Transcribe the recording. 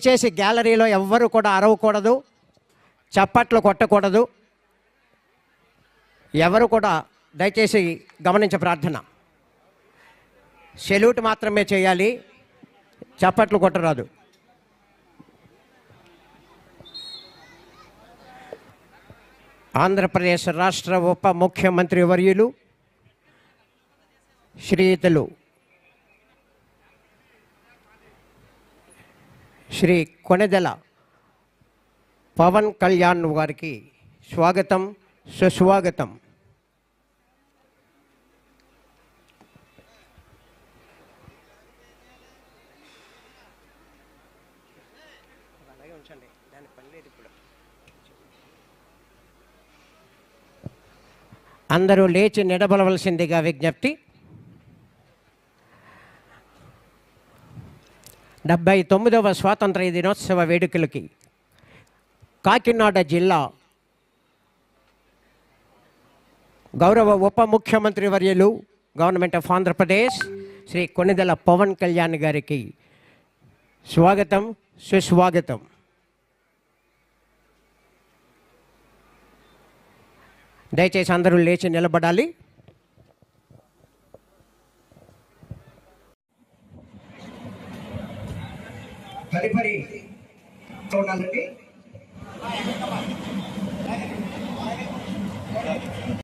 చేసి గ్యాలరీలో ఎవ్వరూ కూడా అరవకూడదు, చప్పట్లు కొట్టకూడదు. ఎవరు కూడా దయచేసి గమనించే ప్రార్థన. సెల్యూట్ మాత్రమే చేయాలి, చప్పట్లు కొట్టరాదు. ఆంధ్రప్రదేశ్ రాష్ట్ర ఉప ముఖ్యమంత్రి వర్యులు శ్రీయుతులు శ్రీ కొణిదెల పవన్ కళ్యాణ్ గారికి స్వాగతం, సుస్వాగతం. అందరూ లేచి నిలబడవలసిందిగా విజ్ఞప్తి. 79వ స్వాతంత్ర దినోత్సవ వేడుకలకి కాకినాడ జిల్లా గౌరవ ఉప ముఖ్యమంత్రి వర్యులు గవర్నమెంట్ ఆఫ్ ఆంధ్రప్రదేశ్ శ్రీ కొణిదెల పవన్ కళ్యాణ్ గారికి స్వాగతం, సుస్వాగతం. దయచేసి అందరూ లేచి నిలబడాలి. తదుపరి చూడాలండి.